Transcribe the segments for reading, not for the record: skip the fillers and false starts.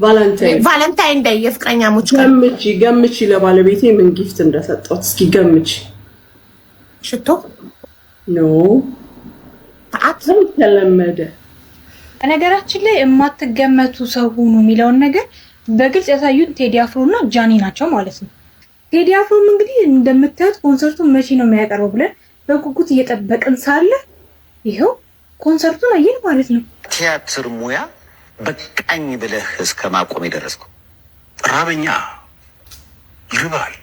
ቫለንታይን ዴይ የፍቅረኛሞች ቀን። ገምቺ ለባለቤቴ ምን ጊፍት እንደሰጠሁት እስኪ ገምቺ። ሽቶ ኖ ተለመደ። በነገራችን ላይ የማትገመቱ ሰው ሁኑ የሚለውን ነገር በግልጽ ያሳዩን ቴዲ አፍሮ እና ጃኒ ናቸው ማለት ነው። ቴዲ አፍሮም እንግዲህ እንደምታዩት ኮንሰርቱን መቼ ነው የሚያቀርበው ብለን በጉጉት እየጠበቅን ሳለ ይኸው ኮንሰርቱን አየን ማለት ነው። ቲያትር ሙያ በቃኝ ብለህ እስከ ማቆም የደረስከው ራበኛ ይርባል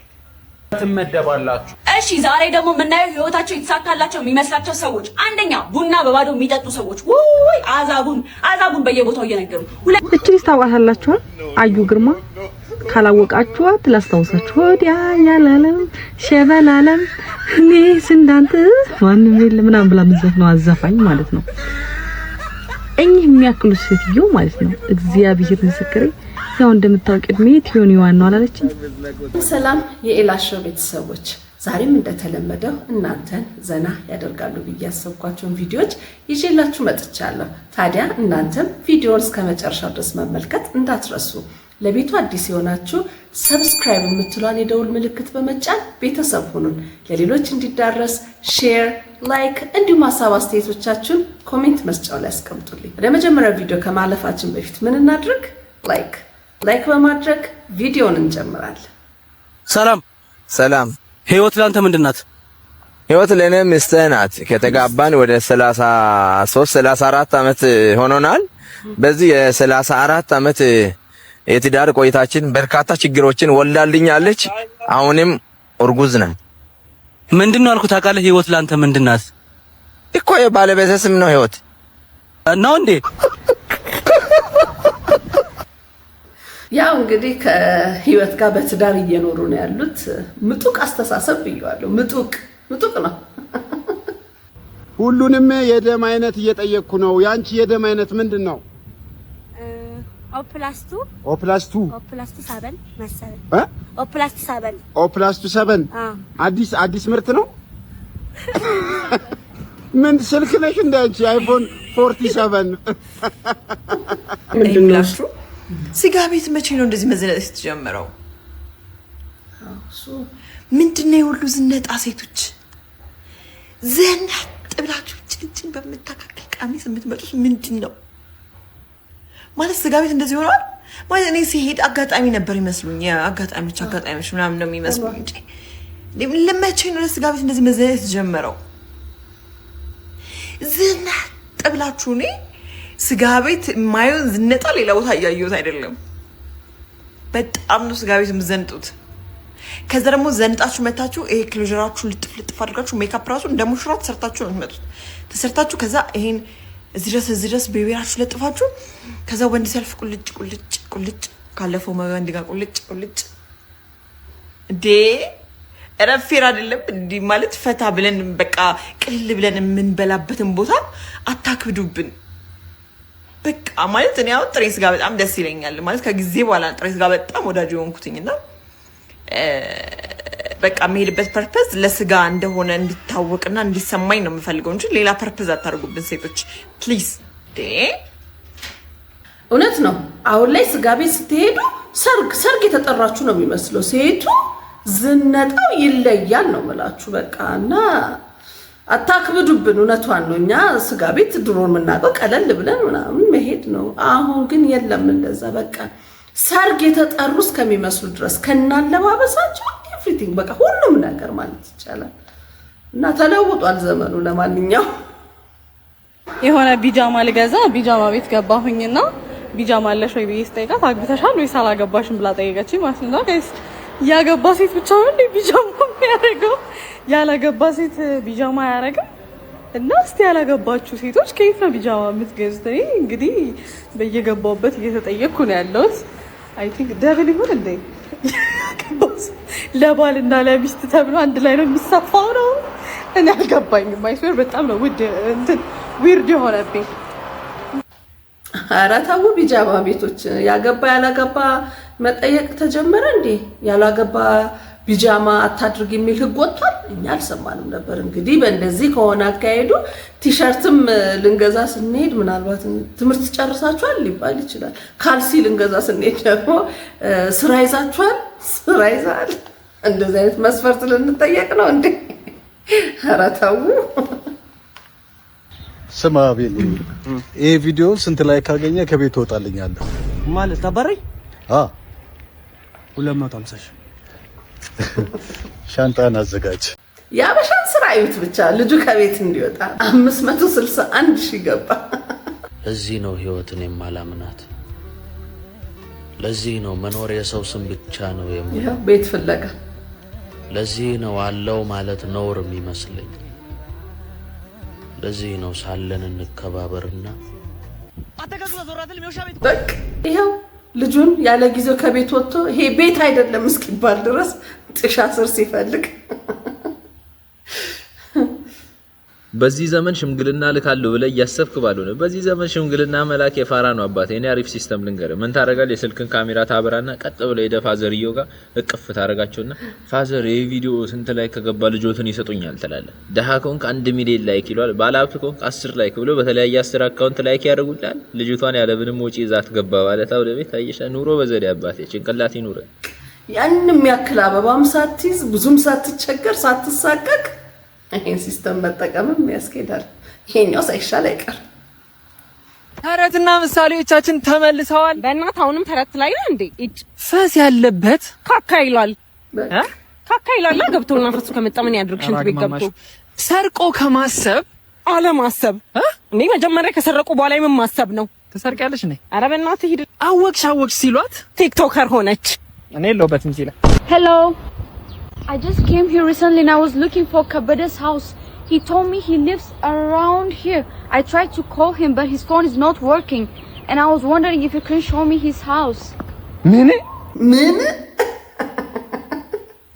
ትመደባላችሁ። እሺ ዛሬ ደግሞ የምናየው ህይወታቸው የተሳካላቸው የሚመስላቸው ሰዎች፣ አንደኛ ቡና በባዶ የሚጠጡ ሰዎች፣ ወይ አዛቡን በየቦታው እየነገሩ እቺ ታውቃታላችሁ። አዩ ግርማ ካላወቃችኋት ላስታውሳችሁ። ወዲያ ያላለም ሸበላለም እኔ ስንዳንተ ማንም የለም ምናምን ብላ ምዘፍነው አዘፋኝ ማለት ነው። እኚህ የሚያክሉ ሴትዮ ማለት ነው። እግዚአብሔር ምስክሬ ያው እንደምታውቁ እድሜ ቲዮኒ ዋናው አላለችኝ። ሰላም የኤላሾ ቤተሰቦች፣ ዛሬም እንደተለመደው እናንተን ዘና ያደርጋሉ ብዬ ያሰብኳቸውን ቪዲዮዎች ይዤላችሁ መጥቻለሁ። ታዲያ እናንተም ቪዲዮውን እስከ መጨረሻው ድረስ መመልከት እንዳትረሱ። ለቤቱ አዲስ የሆናችሁ ሰብስክራይብ የምትሏን የደውል ምልክት በመጫን ቤተሰብ ሁኑን። ለሌሎች እንዲዳረስ ሼር፣ ላይክ እንዲሁም ሀሳብ አስተያየቶቻችሁን ኮሜንት መስጫው ላይ አስቀምጡልኝ። ወደ መጀመሪያው ቪዲዮ ከማለፋችን በፊት ምን እናድርግ? ላይክ በማድረግ ቪዲዮውን እንጀምራለን። ሰላም። ህይወት ላንተ ምንድናት? ህይወት ለኔ ሚስቴ ናት። ከተጋባን ወደ 33-34 አመት ሆኖናል። በዚህ የ34 አመት የትዳር ቆይታችን በርካታ ችግሮችን ወልዳልኛለች። አሁንም እርጉዝ ነን። ምንድነው አልኩት ታውቃለህ? ህይወት ላንተ ምንድናት እኮ የባለቤቴ ስም ነው ህይወት ነው እንዴ? ያው እንግዲህ ከህይወት ጋር በትዳር እየኖሩ ነው ያሉት። ምጡቅ አስተሳሰብ ብየዋለሁ። ምጡቅ ነው። ሁሉንም የደም አይነት እየጠየቅኩ ነው። ያንቺ የደም አይነት ምንድን ነው? ኦፕላስቱ 7 አዲስ ምርት ነው። ምን ስልክ ነሽ እንደ አንቺ አይፎን 47 ምንድነው? ስጋ ቤት መቼ ነው እንደዚህ መዘነጥ የተጀመረው? ምንድነው የሁሉ ዝነጣ? ሴቶች ዘናጥ ብላችሁ ጭንጭን በምታካክል ቀሚስ የምትመጡት ምንድነው ማለት? ስጋ ቤት እንደዚህ ሆኗል ማለት እኔ ሲሄድ አጋጣሚ ነበር ይመስሉኝ። አጋጣሚዎች ምናምን ነው የሚመስሉኝ እንጂ ለመቼ ነው ስጋ ቤት እንደዚህ መዘነጥ የተጀመረው? ዝናጥ ብላችሁ እኔ ስጋ ቤት ማየውን ዝነጣ ሌላ ቦታ እያየሁት አይደለም። በጣም ነው ስጋ ቤት የምዘንጡት። ከዛ ደግሞ ዘንጣችሁ መታችሁ ይሄ ክሎዥራችሁ ልጥፍ አድርጋችሁ ሜካፕ ራሱ እንደ ሙሽራ ተሰርታችሁ ነው የምትመጡት። ተሰርታችሁ ከዛ ይሄን እዚህ ድረስ ቤቢያችሁ ለጥፋችሁ ከዛ ወንድ ሲያልፍ ቁልጭ ካለፈው ወንድ ጋር ቁልጭ እንዴ ረፌር አይደለም እንዴ ማለት? ፈታ ብለን በቃ ቅልል ብለን የምንበላበትን ቦታ አታክብዱብን። በቃ ማለት እኔ አሁን ጥሬ ስጋ በጣም ደስ ይለኛል ማለት ከጊዜ በኋላ ጥሬ ስጋ በጣም ወዳጅ ሆንኩትኝና በቃ የሚሄድበት ፐርፐዝ ለስጋ እንደሆነ እንዲታወቅና እንዲሰማኝ ነው የምፈልገው እንጂ ሌላ ፐርፐዝ አታርጉብን ሴቶች ፕሊዝ። እውነት ነው። አሁን ላይ ስጋ ቤት ስትሄዱ ሰርግ የተጠራችሁ ነው የሚመስለው። ሴቱ ዝነጣው ይለያል ነው የምላችሁ። በቃ እና አታክብዱብን። እውነቷን ነው። እኛ ስጋ ቤት ድሮ የምናውቀው ቀለል ብለን ምናምን መሄድ ነው። አሁን ግን የለም እንደዛ። በቃ ሰርግ የተጠሩ እስከሚመስሉ ድረስ ከናለባበሳቸው ኤቭሪቲንግ በቃ ሁሉም ነገር ማለት ይቻላል እና ተለውጧል ዘመኑ። ለማንኛውም የሆነ ቢጃማ ልገዛ ቢጃማ ቤት ገባሁኝና ቢጃማ አለሽ ወይ ብዬ ስጠይቃት አግብተሻል ወይስ አላገባሽም ብላ ጠየቀችኝ ማለት ነው። ጋይስ ያገባ ሴት ብቻ ነው እንዴ ቢጃማ የሚያደርገው? ያላገባ ሴት ቢጃማ አያደርግም? እና እስቲ ያላገባችሁ ሴቶች ከየት ነው ቢጃማ የምትገዙት? እኔ እንግዲህ በየገባሁበት እየተጠየቅኩ ነው ያለሁት። አይ ቲንክ ደብል ይሁን እንዴ ለባልና ለሚስት ተብሎ አንድ ላይ ነው የሚሰፋው ነው። እኔ አልገባኝም። አይስዌር በጣም ነው ዊርድ የሆነብኝ። ኧረ ተው ቢጃማ ቤቶች ያገባ ያላገባ መጠየቅ ተጀመረ እንዴ? ያላገባ ቢጃማ አታድርግ የሚል ህግ ወጥቷል። እኛ አልሰማንም ነበር። እንግዲህ በእንደዚህ ከሆነ አካሄዱ ቲሸርትም ልንገዛ ስንሄድ ምናልባት ትምህርት ጨርሳችኋል ሊባል ይችላል። ካልሲ ልንገዛ ስንሄድ ደግሞ ስራ ይዛችኋል፣ ስራ ይዛል። እንደዚህ አይነት መስፈርት ልንጠየቅ ነው እንዴ? ኧረ ተው። ስማ ቤል፣ ይሄ ቪዲዮ ስንት ላይ ካገኘ ከቤት ትወጣልኛለህ ማለት ታባረኝ? 250 ሺህ ሻንጣን አዘጋጅ። የአበሻን ስራ አይሁት ብቻ ልጁ ከቤት እንዲወጣ 561 ሺህ ገባ። ለዚህ ነው ህይወትን የማላምናት። ለዚህ ነው መኖር የሰው ስም ብቻ ነው የምለው። ቤት ፍለጋ። ለዚህ ነው አለው ማለት ነውር የሚመስለኝ። ለዚህ ነው ሳለን እንከባበርና በቃ ይሄው ልጁን ያለ ጊዜው ከቤት ወጥቶ ይሄ ቤት አይደለም እስኪባል ድረስ ጥሻ ስር ሲፈልግ በዚህ ዘመን ሽምግልና ልካለሁ ብለ እያሰብክ ባልሆነ በዚህ ዘመን ሽምግልና መላክ የፋራ ነው አባቴ። እኔ አሪፍ ሲስተም ልንገር። ምን ታረጋለህ? የስልክን ካሜራ ታበራና ቀጥ ብለ ሄደ ፋዘርየው ጋር እቅፍ ታረጋቸውና ፋዘር ይሄ ቪዲዮ ስንት ላይ ከገባ ልጆትን ይሰጡኛል ትላለህ። ደሃ ከሆንክ 1 ሚሊዮን ላይክ ይሏል። ባለሀብት ከሆንክ 10 ላይክ ብሎ በተለያየ 10 አካውንት ላይክ ያደርጉልሃል። ልጅቷን ያለ ምንም ወጪ ይዛት ገባ ማለት ወደ ቤት። አየሽ ኑሮ በዘዴ አባቴ። ጭንቅላት ይኑር። ያንንም ያክል አበባም ሳትይዝ ብዙም ሳትቸገር ሳትሳቀቅ ይሄን ሲስተም መጠቀምም ያስኬዳል። ይሄኛው ሳይሻል አይቀር። ተረትና ምሳሌዎቻችን ተመልሰዋል። በእናት አሁንም ተረት ላይ ነው እንዴ? ፈስ ያለበት ካካ ይላል። ካካ ይላል። ገብቶና ፈሱ ከመጣ ምን ያድርግ? ሽንት ቤት ገብቶ ሰርቆ ከማሰብ አለማሰብ። እኔ መጀመሪያ ከሰረቁ በኋላ ምን ማሰብ ነው? ትሰርቂያለሽ ነኝ። ኧረ በእናትህ ሂድ። አወቅሽ ሲሏት ቲክቶከር ሆነች። እኔ የለሁበትም ሲላ Hello. I just came here recently and I was looking for Kabede's house. He told me he lives around here. I tried to call him but his phone is not working. And I was wondering if you can show me his house. ምን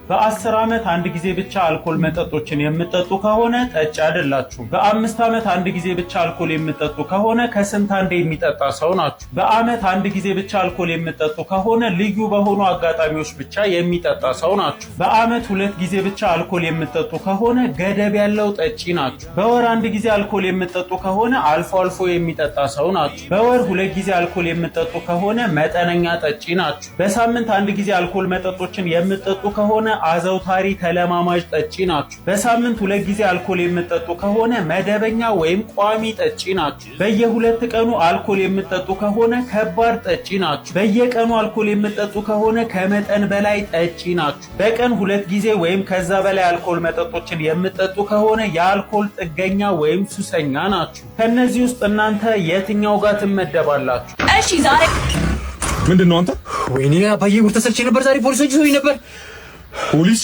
በ10 ዓመት አንድ ጊዜ ብቻ አልኮል መጠጦችን የምትጠጡ ከሆነ ጠጭ አይደላችሁ። በ5 ዓመት አንድ ጊዜ ብቻ አልኮል የምትጠጡ ከሆነ ከስንት አንዴ የሚጠጣ ሰው ናችሁ። በአመት አንድ ጊዜ ብቻ አልኮል የምትጠጡ ከሆነ ልዩ በሆኑ አጋጣሚዎች ብቻ የሚጠጣ ሰው ናችሁ። በአመት 2 ጊዜ ብቻ አልኮል የምትጠጡ ከሆነ ገደብ ያለው ጠጪ ናችሁ። በወር አንድ ጊዜ አልኮል የምትጠጡ ከሆነ አልፎ አልፎ የሚጠጣ ሰው ናችሁ። በወር 2 ጊዜ አልኮል የምትጠጡ ከሆነ መጠነኛ ጠጪ ናችሁ። በሳምንት አንድ ጊዜ አልኮል መጠጦችን የምትጠጡ ከሆነ አዘውታሪ ተለማማጅ ጠጪ ናችሁ። በሳምንት 2 ጊዜ አልኮል የምትጠጡ ከሆነ መደበኛ ወይም ቋሚ ጠጪ ናችሁ። በየ2 ቀኑ አልኮል የምትጠጡ ከሆነ ከባድ ጠጪ ናችሁ። በየቀኑ አልኮል የምትጠጡ ከሆነ ከመጠን በላይ ጠጪ ናችሁ። በቀን 2 ጊዜ ወይም ከዛ በላይ አልኮል መጠጦችን የምትጠጡ ከሆነ የአልኮል ጥገኛ ወይም ሱሰኛ ናችሁ። ከነዚህ ውስጥ እናንተ የትኛው ጋር ትመደባላችሁ? እሺ ዛሬ ምንድነው አንተ? ወይኔ አባዬ ጉር ተሰርቼ ነበር ዛሬ ፖሊሶች ይዞኝ ነበር። ፖሊስ?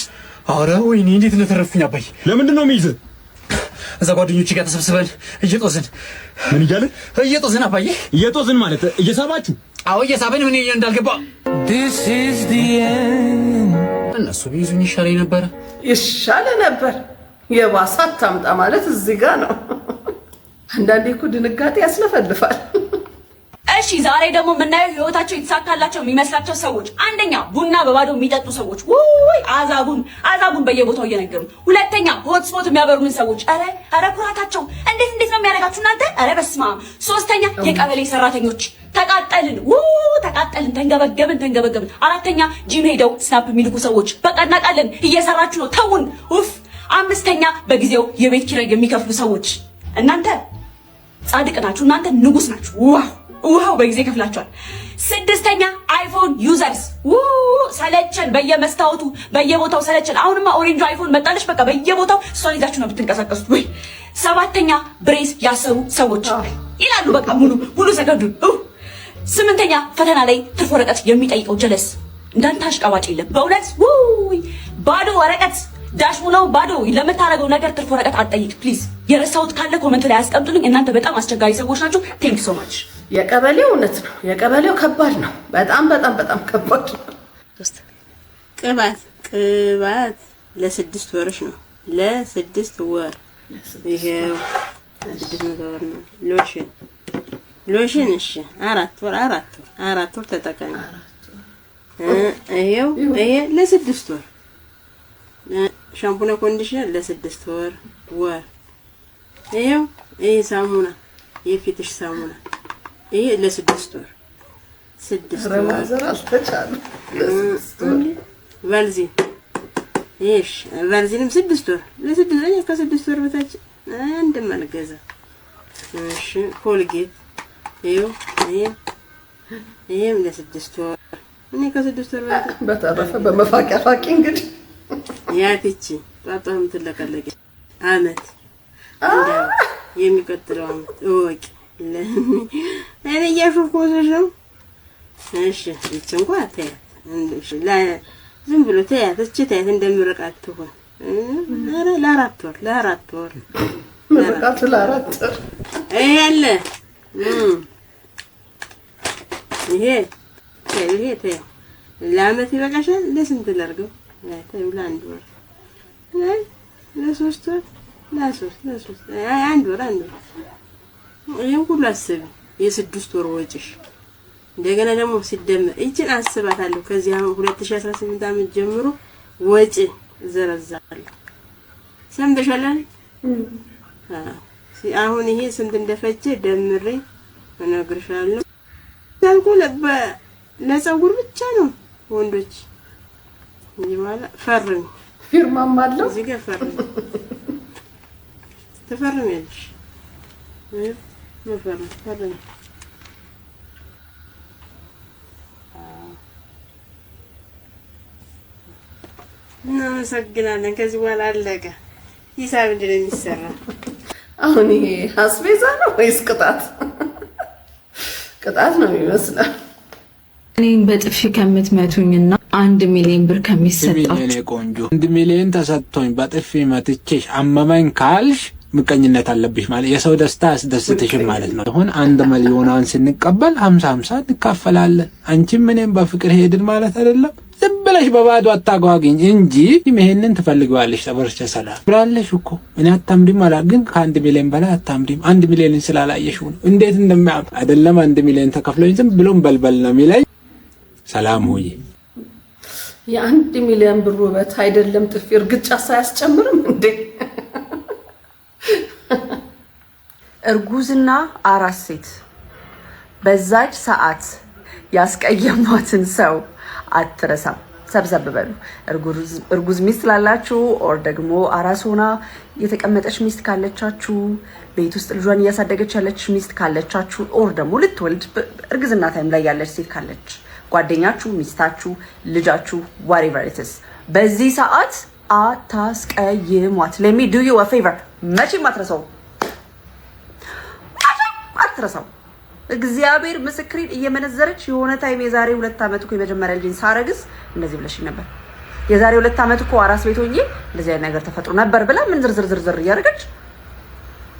አረ ወይኔ እንዴት እንደተረፍኩኝ አባዬ። ለምንድን ነው የሚይዝህ? እዛ ጓደኞቼ ጋር ተሰብስበን እየጦዝን። ምን እያለ? እየጦዝን አባዬ። እየጦዝን ማለት እየሳባችሁ? አዎ እየሳብን ምን እንዳልገባ። This is the end። እነሱ ቢይዙኝ ይሻለኝ ነበር። ይሻለ ነበር። የባሳት ታምጣ ማለት እዚህ ጋር ነው። አንዳንዴ እኮ ድንጋጤ ያስለፈልፋል። እሺ ዛሬ ደግሞ የምናየው ህይወታቸው የተሳካላቸው የሚመስላቸው ሰዎች፣ አንደኛ ቡና በባዶ የሚጠጡ ሰዎች፣ ውይ አዛቡን በየቦታው እየነገሩ። ሁለተኛ ሆትስፖት የሚያበሩን ሰዎች፣ አረ ኩራታቸው እንዴት ነው የሚያደርጋችሁ እናንተ! አረ በስመ አብ። ሶስተኛ የቀበሌ ሰራተኞች፣ ተቃጠልን፣ ተንገበገብን። አራተኛ ጂም ሄደው ስናፕ የሚልኩ ሰዎች፣ በቃ እናቃለን እየሰራችሁ ነው ተውን፣ ኡፍ። አምስተኛ በጊዜው የቤት ኪራይ የሚከፍሉ ሰዎች፣ እናንተ ጻድቅ ናችሁ፣ እናንተ ንጉስ ናችሁ። ዋው በጊዜ ከፍላችኋል። ስድስተኛ አይፎን ዩዘርስ፣ ሰለቸን፣ በየመስታወቱ በየቦታው ሰለቸን። አሁንማ ኦሬንጅ አይፎን መጣለች፣ በቃ በየቦታው እሷን ይዛችሁ ነው ብትንቀሳቀሱት ወይ። ሰባተኛ ብሬስ ያሰሩ ሰዎች ይላሉ፣ በቃ ሙሉ ሰከንዱ። ስምንተኛ ፈተና ላይ ትርፍ ወረቀት የሚጠይቀው ጀለስ፣ እንዳንተ አሽቃባጭ የለም በእውነት። ባዶ ወረቀት ዳሽ ሙላው ባዶ። ለምታረገው ነገር ትርፍ ወረቀት አትጠይቅ ፕሊዝ። የረሳሁት ካለ ኮሜንት ላይ አስቀምጡልኝ። እናንተ በጣም አስቸጋሪ ሰዎች ናችሁ። ቴንክ ዩ ሶ ማች። የቀበሌው እውነት ነው፣ የቀበሌው ከባድ ነው። በጣም ከባድ ነው። ቅባት ለ6 ወርሽ ነው። ለ6 ወር ይሄው 600 ወር ነው። ሎሽን እሺ 4 ወር ተጠቀሚ። ይሄው ይሄ ለ6 ወር ሻምፑና ኮንዲሽነር ለ6 ወር ይሄው ይሄ ሳሙና የፊትሽ ሳሙና ይሄ ለ6 ወር 6 ወር ረማዘር አልተቻለ ቫልዚን እሺ ቫልዚንም 6 ወር ለ6 ወር ከ6 ወር በታች አንድ ማልገዛ እሺ ኮልጌት ይሄው ይሄም ለ6 ወር እኔ ከ6 ወር በተረፈ በመፋቂያ ፋቂ እንግዲህ ያትቺ ጣጣም ትለቀለቀ አመት የሚቀጥለው አመት ወቂ እኔ ያሽፎሽ ነው እሺ እቺ እንኳን ታያት እሺ ዝም ብሎ ታያት እቺ ታያት እንደምርቃት ትሆን አረ ለአራት ወር ምርቃት ለአራት ወር ያለ ይሄ ለአመት ይበቃሻል ለስንት ላድርገው ለአንድ ወር ለሶስት ወር ለሶስት አንድ ወር ይሄን ሁሉ አስቢ የ6 ወር ወጪሽ እንደገና ደግሞ ሲደመር እቺን አስባታለሁ ከዚህ 2018 አመት ጀምሮ ወጪ ዘረዛለሁ ሰምተሻል አሁን ይሄ ስንት እንደፈጀ ደምሬ እነግርሻለሁ ታልኩ ለፀጉር ብቻ ነው ወንዶች ይማላ ፈርም ፊርማም አለው እዚህ ጋር ፈርም ተፈርሚያለሽ ፈርም እናመሰግናለን ከዚህ በኋላ አለቀ ሂሳብ እንደምን የሚሰራ አሁን ይሄ አስቤዛ ነው ወይስ ቅጣት ነው የሚመስለው እኔን በጥፊ ከምትመቱኝና 1 ሚሊዮን ብር ከሚሰጣችሁ እኔ ቆንጆ 1 ሚሊዮን ተሰጥቶኝ በጥፊ መትቼሽ አመመኝ ካልሽ ምቀኝነት አለብሽ ማለት የሰው ደስታ ያስደስትሽም ማለት ነው። አሁን 1 ሚሊዮን ስንቀበል 50-50 እንካፈላለን። አንቺም እኔም በፍቅር ሄድን ማለት አይደለም። ዝም ብለሽ በባዶ አታጓጊኝ እንጂ ይሄንን ትፈልጊዋለሽ። ተበርቸ ሰላም ብራለሽ እኮ እኔ አታምሪም አላ ግን ከ1 ሚሊዮን በላይ አታምሪም። 1 ሚሊዮን ስላላየሽው ነው እንዴት እንደሚያም አይደለም 1 ሚሊዮን ተከፍሎኝ ዝም ብሎም በልበል ነው የሚለኝ። ሰላም ሆይ የ1 ሚሊዮን ብር ውበት አይደለም ጥፊ እርግጫ ሳያስጨምርም እንዴ እርጉዝና አራስ ሴት በዛች ሰዓት ያስቀየሟትን ሰው አትረሳም። ሰብሰብ በሉ። እርጉዝ ሚስት ላላችሁ ኦር ደግሞ አራስ ሆና የተቀመጠች ሚስት ካለቻችሁ፣ ቤት ውስጥ ልጇን እያሳደገች ያለች ሚስት ካለቻችሁ ኦር ደግሞ ልትወልድ እርግዝና ታይም ላይ ያለች ሴት ካለች ጓደኛችሁ፣ ሚስታችሁ፣ ልጃችሁ whatever it is በዚህ ሰዓት አታስቀይሟት። let me do you a favor መቼም አትረሳው። እግዚአብሔር ምስክሬን እየመነዘረች የሆነ ታይም የዛሬ 2 አመት እኮ የመጀመሪያ ልጅን ሳረግዝ እንደዚህ ብለሽኝ ነበር። የዛሬ 2 አመት እኮ አራስ ቤት ሆኜ እንደዚህ አይነት ነገር ተፈጥሮ ነበር ብላ ምን ዝርዝር እያደረገች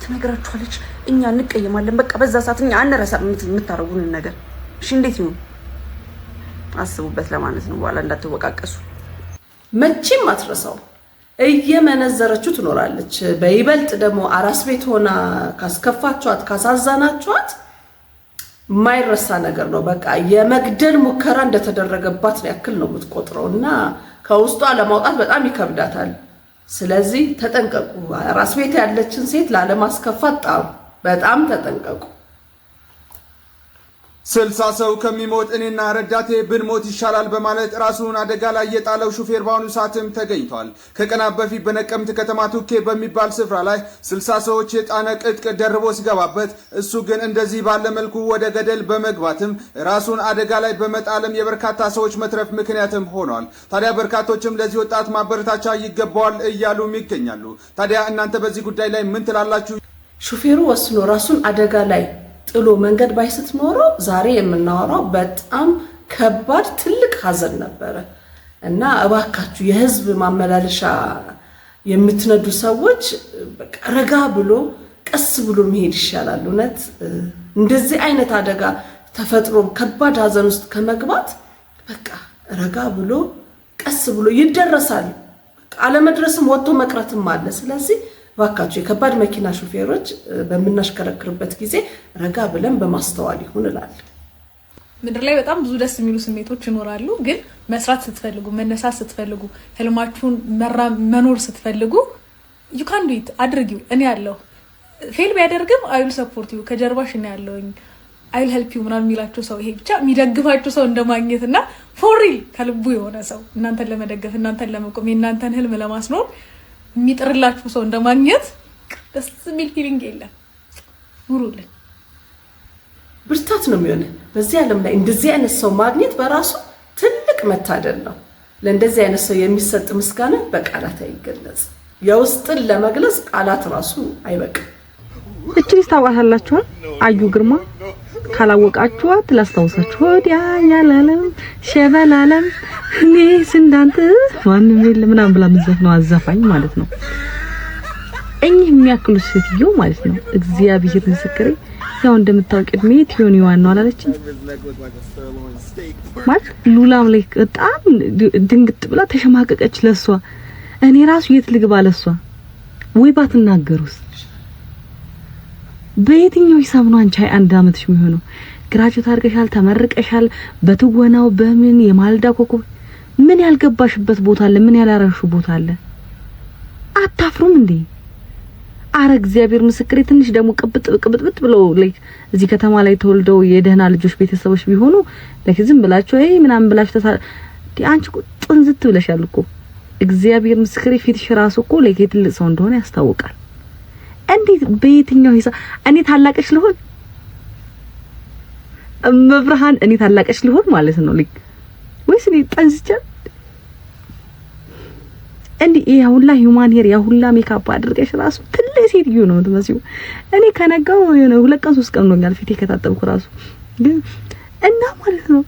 ትነግራችኋለች። እኛ እንቀየማለን። በቃ በዛ ሰዓት እኛ አንረሳም የምታረጉንን ነገር። እሺ እንዴት ነው? አስቡበት ለማለት ነው። በኋላ እንዳትወቃቀሱ። መቼም አትረሳው። እየመነዘረችው ትኖራለች። በይበልጥ ደግሞ አራስ ቤት ሆና ካስከፋችኋት ካሳዛናችኋት ማይረሳ ነገር ነው። በቃ የመግደል ሙከራ እንደተደረገባት ያክል ነው የምትቆጥረው እና ከውስጧ ለማውጣት በጣም ይከብዳታል። ስለዚህ ተጠንቀቁ። አራስ ቤት ያለችን ሴት ላለማስከፋት በጣም ተጠንቀቁ። 60 ሰው ከሚሞት እኔና ረዳቴ ብንሞት ይሻላል በማለት ራሱን አደጋ ላይ የጣለው ሹፌር በአሁኑ ሰዓትም ተገኝቷል። ከቀናት በፊት በነቀምት ከተማ ቱኬ በሚባል ስፍራ ላይ 60 ሰዎች የጣነ ቅጥቅጥ ደርቦ ሲገባበት እሱ ግን እንደዚህ ባለ መልኩ ወደ ገደል በመግባትም ራሱን አደጋ ላይ በመጣልም የበርካታ ሰዎች መትረፍ ምክንያትም ሆኗል። ታዲያ በርካቶችም ለዚህ ወጣት ማበረታቻ ይገባዋል እያሉም ይገኛሉ። ታዲያ እናንተ በዚህ ጉዳይ ላይ ምን ትላላችሁ? ሹፌሩ ወስኖ ራሱን አደጋ ላይ ጥሎ መንገድ ባይስት ኖሮ ዛሬ የምናወራው በጣም ከባድ ትልቅ ሀዘን ነበረ እና እባካችሁ የህዝብ ማመላለሻ የምትነዱ ሰዎች በቃ ረጋ ብሎ ቀስ ብሎ መሄድ ይሻላል። እውነት እንደዚህ አይነት አደጋ ተፈጥሮ ከባድ ሀዘን ውስጥ ከመግባት በቃ ረጋ ብሎ ቀስ ብሎ ይደረሳል። አለመድረስም ወጥቶ መቅረትም አለ። ስለዚህ ባካችሁ የከባድ መኪና ሹፌሮች በመናሽከረክርበት ጊዜ ረጋ ብለን በማስተዋል ይሁን እላለሁ። ምድር ላይ በጣም ብዙ ደስ የሚሉ ስሜቶች ይኖራሉ። ግን መስራት ስትፈልጉ፣ መነሳት ስትፈልጉ፣ ህልማችሁን መኖር ስትፈልጉ you can do it አድርጊው። እኔ ያለው ፌል ቢያደርግም I will support you ከጀርባሽ እኔ ያለውኝ I will help you ምናምን የሚላችሁ ሰው ይሄ ብቻ የሚደግፋችሁ ሰው እንደማግኘት እና for real ከልቡ የሆነ ሰው እናንተን ለመደገፍ እናንተን ለመቆም የእናንተን ህልም ለማስኖር የሚጥርላችሁ ሰው እንደማግኘት ደስ የሚል ፊሊንግ የለም። ኑሩልን። ብርታት ነው የሚሆነው። በዚህ ዓለም ላይ እንደዚህ አይነት ሰው ማግኘት በራሱ ትልቅ መታደል ነው። ለእንደዚህ አይነት ሰው የሚሰጥ ምስጋና በቃላት አይገለጽ። የውስጥን ለመግለጽ ቃላት ራሱ አይበቃም። እቺ ልጅ ታውቃታላችሁ? አዩ ግርማ። ካላወቃችኋት ላስታውሳችሁ። ወዲያ ያላለም ሸበላለም እኔስ እንዳንተ ማንም የለም ምናምን ብላ ምዘፍነው አዛፋኝ ማለት ነው። እኚህ የሚያክሉ ሴትዮ ማለት ነው። እግዚአብሔር ምስክሬ ያው እንደምታውቂ እድሜ ቲዮኒ ዋናው አላለችኝ ማለት ሉላም ላይ በጣም ድንግጥ ብላ ተሸማቀቀች ለሷ። እኔ ራሱ የት ልግባ ለሷ ወይ ባትናገሩስ? በየትኛው ሂሳብ ነው አንቺ 21 አመትሽ የሚሆነው? ግራጁዌት አድርገሻል፣ ተመርቀሻል፣ በትወናው በምን የማልዳ ኮከብ ምን ያልገባሽበት ቦታ አለ? ምን ያላረሹ ቦታ አለ? አታፍሩም እንዴ? አረ እግዚአብሔር ምስክሬ ትንሽ ደግሞ ቅብጥ ብለው ላይክ እዚህ ከተማ ላይ ተወልደው የደህና ልጆች ቤተሰቦች ቢሆኑ ላይክ ዝም ብላችሁ ምናምን ብላችሁ አንቺ ጥንዝት ብለሻል እኮ እግዚአብሔር ምስክሬ ፊትሽ ራሱ እኮ ላይክ የትልቅ ሰው እንደሆነ ያስታውቃል። እንዴት በየትኛው ሂሳብ እኔ ታላቀሽ ልሆን? መብርሃን እኔ ታላቀሽ ልሆን ማለት ነው ላይክ ወይስ እኔ ጠንዝቻ እንዴ? ያሁላ ሂውማን ሄር ያሁላ ሜካፕ አድርገሽ ራሱ ትልቅ ሴትዮ ነው የምትመስዪው። እኔ ከነጋው የሆነ 2 ቀን 3 ቀን ሆኖኛል ፊቴ ከታጠብኩ ራሱ ግን እና ማለት ነው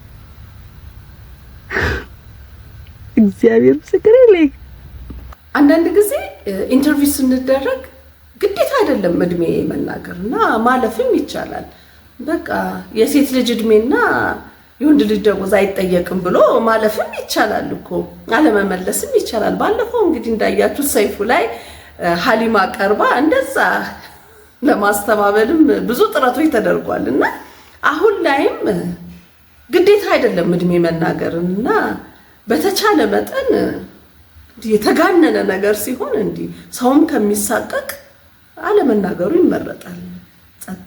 እግዚአብሔር ምስክሬ ላይ አንዳንድ ጊዜ ኢንተርቪው ስንደረግ ግዴታ አይደለም እድሜ መናገርና ማለፍም ይቻላል። በቃ የሴት ልጅ እድሜና የወንድ ልጅ ደሞዝ አይጠየቅም ብሎ ማለፍም ይቻላል እኮ አለመመለስም ይቻላል። ባለፈው እንግዲህ እንዳያችሁት ሰይፉ ላይ ሀሊማ ቀርባ እንደዛ ለማስተባበልም ብዙ ጥረቶች ተደርጓልና አሁን ላይም ግዴታ አይደለም እድሜ መናገርና በተቻለ መጠን የተጋነነ ነገር ሲሆን እንዲህ ሰውም ከሚሳቀቅ አለመናገሩ ይመረጣል። ጸጥ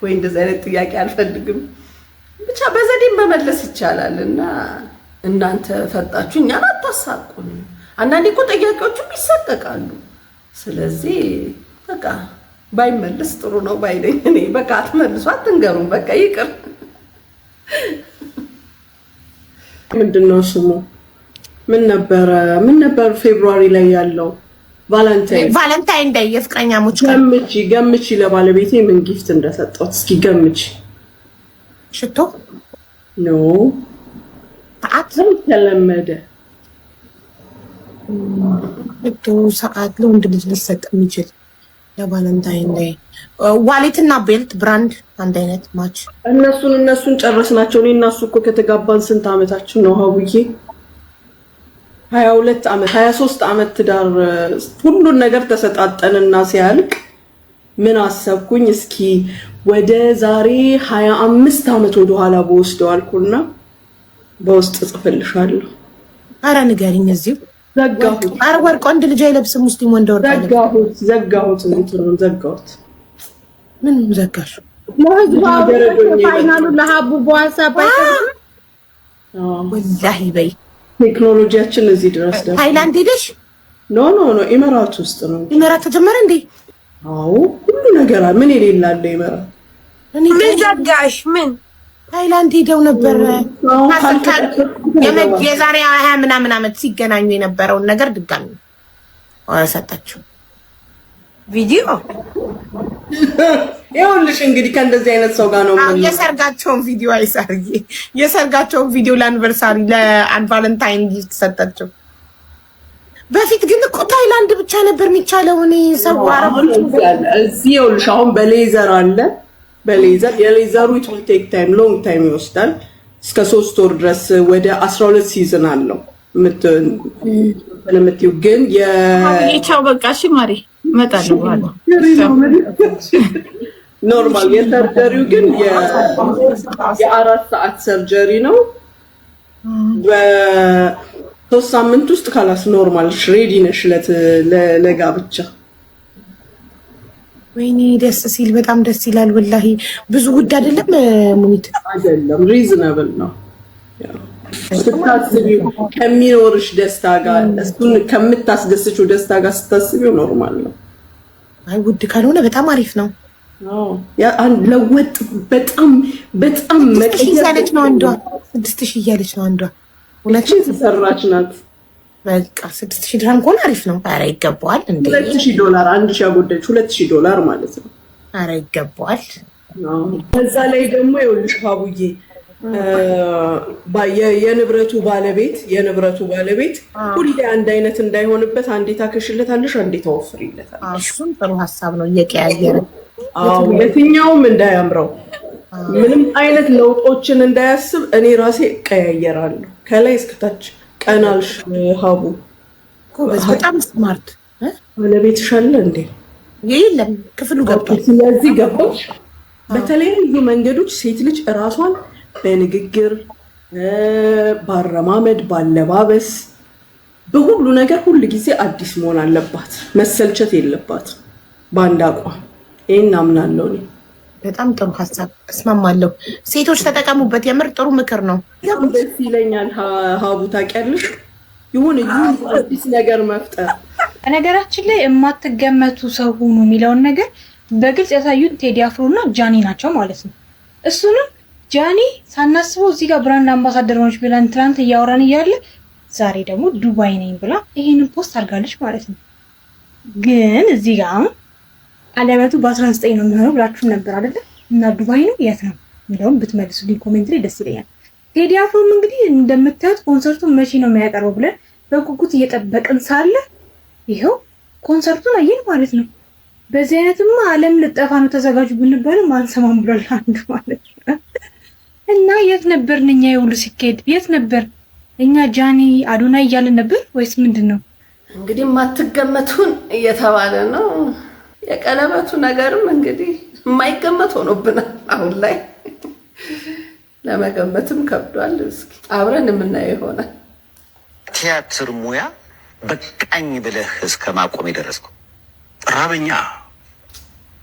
ወይ እንደዛ አይነት ጥያቄ አልፈልግም ብቻ በዘዴም መመለስ ይቻላልና እናንተ ፈጣችሁ እኛን አታሳቁን። አንዳንዴ እኮ ጥያቄዎቹም ይሳቀቃሉ። ስለዚህ በቃ ባይመልስ ጥሩ ነው ባይለኝ እኔ በቃ አትመልሱ፣ አትንገሩም፣ በቃ ይቅር። ምንድነው ስሙ? ምን ነበር ፌብሩዋሪ ላይ ያለው ቫለንታይን ዴይ የፍቅረኛሞች ቀን። ገምቺ ለባለቤቴ ምን ጊፍት እንደሰጠሁት እስኪ ገምቺ። ሽቶ ኖ ሰዓት ተለመደ። ሽቶ ሰዓት ለወንድ ልጅ ሊሰጥ የሚችል ለቫለንታይን ዴይ ዋሌትና ቤልት ብራንድ አንድ አይነት ማች። እነሱን ጨረስናቸው። እኔ እና እሱ እኮ ከተጋባን ስንት አመታችን ነው ሀውዬ? 22 አመት 23 አመት ትዳር ሁሉን ነገር ተሰጣጠንና ሲያልቅ ምን አሰብኩኝ እስኪ ወደ ዛሬ 25 አመት ወደ ኋላ በወስደው አልኩና በውስጥ ጽፈልሻለሁ። አረ ንገሪኝ። እዚሁ ዘጋሁት። አረ ወርቅ ወንድ ልጅ አይለብስም ሙስሊም ወንድ ወርቅ ዘጋሁት። እንትኑን ዘጋሁት። ምን ዘጋሽ? ፋይናሉ ለሀቡ በዋሳ ወላሂ በይ ቴክኖሎጂያችን እዚህ ድረስ ደርሷል። ታይላንድ ሄደሽ? ኖ ኢማራት ውስጥ ነው። ኢማራት ተጀመረ እንዴ? አዎ ሁሉ ነገር ምን የሌላለ ኢማራት። ምን ዘጋሽ? ምን ታይላንድ ሄደው ነበር። የዛሬ 20 ምናምን አመት ሲገናኙ የነበረውን ነገር ድጋሚ ሰጣችሁ ቪዲዮ። ይኸውልሽ እንግዲህ ከእንደዚህ አይነት ሰው ጋር ነው የሰርጋቸውን ቪዲዮ አይሳርዬ የሰርጋቸውን ቪዲዮ ለአኒቨርሳሪ ለቫለንታይን ጊፍት ሰጣቸው። በፊት ግን እኮ ታይላንድ ብቻ ነበር የሚቻለው። እኔ ሰው አረቦች እዚህ ይኸውልሽ አሁን በሌዘር አለ። በሌዘር የሌዘሩ it will take time long time ይወስዳል። እስከ 3 ወር ድረስ ወደ 12 ሲዝን አለው የምትይው ግን የቻው በቃ እሺ ማሪ እመጣለሁ በኋላ ኖርማል የሰርጀሪው ግን የ4 ሰዓት ሰርጀሪ ነው። በ3 ሳምንት ውስጥ ካላስ ኖርማል ሬዲ ነሽ ለጋብቻ። ወይኔ ደስ ሲል በጣም ደስ ይላል ወላሂ። ብዙ ውድ አይደለም ሙኒት? አይደለም ሪዝናብል ነው። ስታስቢው ከሚኖርሽ ደስታ ጋር እሱን ከምታስደስችው ደስታ ጋር ስታስቢው ኖርማል ነው። አይ ውድ ካልሆነ በጣም አሪፍ ነው። ለወጥ በጣም መቀየር ነው። አንዷ 6000 እያለች ነው አንዷ። ሁለቱም ተሰራች ናት። በቃ 6000 ድርሃም ከሆነ አሪፍ ነው። ኧረ ይገባዋል እንዴ! $2000 1000 ያጎደልሽ $2000 ማለት ነው። ኧረ ይገባዋል። በዛ ላይ ደግሞ ይኸውልሽ ሀቡዬ የንብረቱ ባለቤት ሁሌ አንድ አይነት እንዳይሆንበት አንዴ ታከሽለታለሽ፣ አንዴ ታወፍሪለታለሽ። እሱም ጥሩ ሀሳብ ነው። እየቀያየረ የትኛውም እንዳያምረው ምንም አይነት ለውጦችን እንዳያስብ እኔ ራሴ እቀያየራለሁ ከላይ እስከታች። ቀናልሽ ሀቡ በጣም ስማርት ባለቤትሽ አለ እንዴ? የለም ክፍሉ ገብቷል። ስለዚህ ገባሽ። በተለያዩ መንገዶች ሴት ልጅ እራሷን በንግግር ባረማመድ ባለባበስ በሁሉ ነገር ሁሉ ጊዜ አዲስ መሆን አለባት። መሰልቸት የለባት በአንድ አቋም። ይሄን አምናለሁ እኔ። በጣም ጥሩ ሀሳብ እስማማለሁ። ሴቶች ተጠቀሙበት። የምር ጥሩ ምክር ነው። ደስ ይለኛል። ሀቡ ታውቂያለሽ ይሁን አዲስ ነገር መፍጠር። በነገራችን ላይ የማትገመቱ ሰው ሁኑ የሚለውን ነገር በግልጽ ያሳዩት ቴዲ አፍሮ እና ጃኒ ናቸው ማለት ነው። እሱንም ጃኒ ሳናስበው እዚህ ጋር ብራንድ አምባሳደር ሆነች ብለን ትናንት እያወራን እያለ ዛሬ ደግሞ ዱባይ ነኝ ብላ ይሄንን ፖስት አድርጋለች ማለት ነው። ግን እዚህ ጋር ቀለበቱ በ19 ነው የሚሆነው ብላችሁ ነበር አይደል? እና ዱባይ ነው የት ነው የሚለውን ብትመልሱልኝ ኮሜንት ላይ ደስ ይለኛል። ቴዲ አፍሮም እንግዲህ እንደምታዩት ኮንሰርቱን መቼ ነው የሚያቀርበው ብለን በጉጉት እየጠበቅን ሳለ ይሄው ኮንሰርቱን አየን ማለት ነው። በዚህ አይነትማ ዓለም ልጠፋ ነው ተዘጋጁ ብንባልም አንሰማም ብሏል አንዱ ማለት ነው። እና የት ነበርን እኛ? የሁሉ ሲካሄድ የት ነበር እኛ? ጃኒ አዶናይ እያልን ነበር ወይስ ምንድን ነው? እንግዲህ ማትገመቱን እየተባለ ነው። የቀለበቱ ነገርም እንግዲህ የማይገመት ሆኖብናል አሁን ላይ። ለመገመትም ከብዷል። እስኪ አብረን የምናየው ይሆናል። ቲያትር ሙያ በቃኝ ብለህ እስከ ማቆም የደረስኩ ራበኛ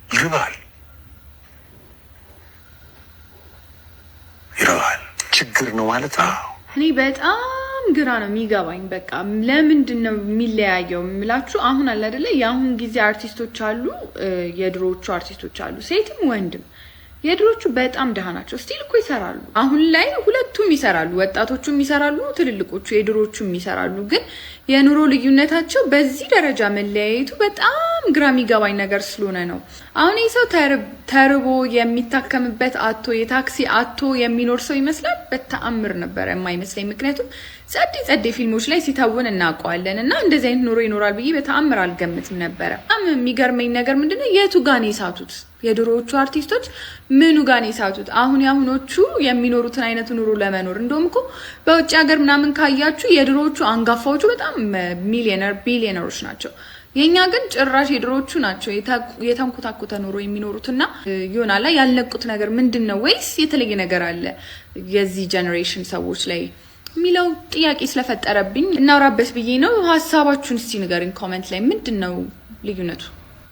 ይርባል ችግር ነው ማለት ነው። እኔ በጣም ግራ ነው የሚገባኝ። በቃ ለምንድን ነው የሚለያየው የምላችሁ? አሁን አለ አይደለ የአሁን ጊዜ አርቲስቶች አሉ፣ የድሮዎቹ አርቲስቶች አሉ፣ ሴትም ወንድም። የድሮቹ በጣም ደሃ ናቸው፣ ስቲል እኮ ይሰራሉ። አሁን ላይ ሁለቱም ይሰራሉ፣ ወጣቶቹም ይሰራሉ፣ ትልልቆቹ የድሮቹም ይሰራሉ። ግን የኑሮ ልዩነታቸው በዚህ ደረጃ መለያየቱ በጣም ግራ የሚገባኝ ነገር ስለሆነ ነው። አሁን ይህ ሰው ተርቦ የሚታከምበት አቶ የታክሲ አቶ የሚኖር ሰው ይመስላል። በተአምር ነበረ የማይመስለኝ። ምክንያቱም ጸዴ ፊልሞች ላይ ሲታወን እናውቀዋለን እና እንደዚህ አይነት ኑሮ ይኖራል ብዬ በተአምር አልገምትም ነበረ። በጣም የሚገርመኝ ነገር ምንድነው የቱ ጋር ነው የሳቱት? የድሮዎቹ አርቲስቶች ምኑ ጋር ነው የሳቱት? አሁን ያሁኖቹ የሚኖሩትን አይነት ኑሮ ለመኖር እንደውም እኮ በውጭ ሀገር ምናምን ካያችሁ የድሮዎቹ አንጋፋዎቹ በጣም ቢሊየነሮች ናቸው። የኛ ግን ጭራሽ የድሮዎቹ ናቸው የተንኮታኮተ ኑሮ የሚኖሩትና ይሆናል ላይ ያልነቁት ነገር ምንድን ነው? ወይስ የተለየ ነገር አለ የዚህ ጀነሬሽን ሰዎች ላይ የሚለው ጥያቄ ስለፈጠረብኝ እናውራበት ብዬ ነው። ሀሳባችሁን እስቲ ንገሩኝ ኮሜንት ላይ። ምንድን ነው ልዩነቱ?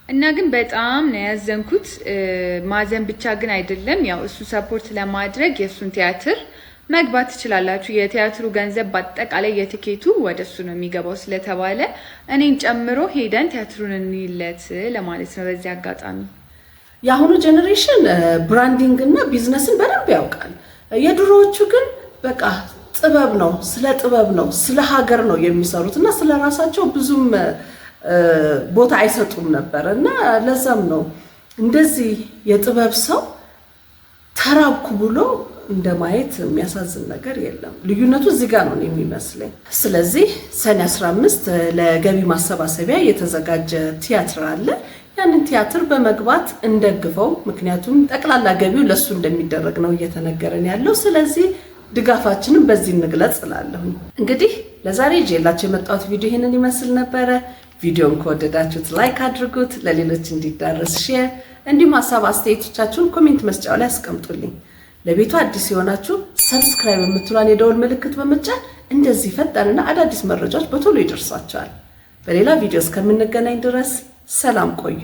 እና ግን በጣም ነው ያዘንኩት። ማዘን ብቻ ግን አይደለም፣ ያው እሱ ሰፖርት ለማድረግ የእሱን ቲያትር መግባት ትችላላችሁ። የቲያትሩ ገንዘብ በአጠቃላይ የቲኬቱ ወደ እሱ ነው የሚገባው ስለተባለ እኔን ጨምሮ ሄደን ቲያትሩን እንይለት ለማለት ነው። በዚህ አጋጣሚ የአሁኑ ጀኔሬሽን ብራንዲንግ እና ቢዝነስን በደንብ ያውቃል። የድሮዎቹ ግን በቃ ጥበብ ነው፣ ስለ ጥበብ ነው፣ ስለ ሀገር ነው የሚሰሩት እና ስለ ራሳቸው ብዙም ቦታ አይሰጡም ነበር እና ለዛም ነው እንደዚህ የጥበብ ሰው ተራብኩ ብሎ እንደማየት የሚያሳዝን ነገር የለም። ልዩነቱ እዚህ ጋር ነው የሚመስለኝ። ስለዚህ ሰኔ 15 ለገቢ ማሰባሰቢያ የተዘጋጀ ቲያትር አለ። ያንን ቲያትር በመግባት እንደግፈው። ምክንያቱም ጠቅላላ ገቢው ለሱ እንደሚደረግ ነው እየተነገረን ያለው። ስለዚህ ድጋፋችንን በዚህ እንግለጽ እላለሁ። እንግዲህ ለዛሬ ይዤላችሁ የመጣሁት ቪዲዮ ይሄንን ይመስል ነበረ። ቪዲዮን ከወደዳችሁት ላይክ አድርጉት፣ ለሌሎች እንዲዳረስ ሼር እንዲሁም ሀሳብ አስተያየቶቻችሁን ኮሜንት መስጫው ላይ አስቀምጡልኝ። ለቤቱ አዲስ የሆናችሁ ሰብስክራይብ የምትሏን የደወል ምልክት በመጫን እንደዚህ ፈጣንና አዳዲስ መረጃዎች በቶሎ ይደርሷችኋል። በሌላ ቪዲዮ እስከምንገናኝ ድረስ ሰላም ቆዩ።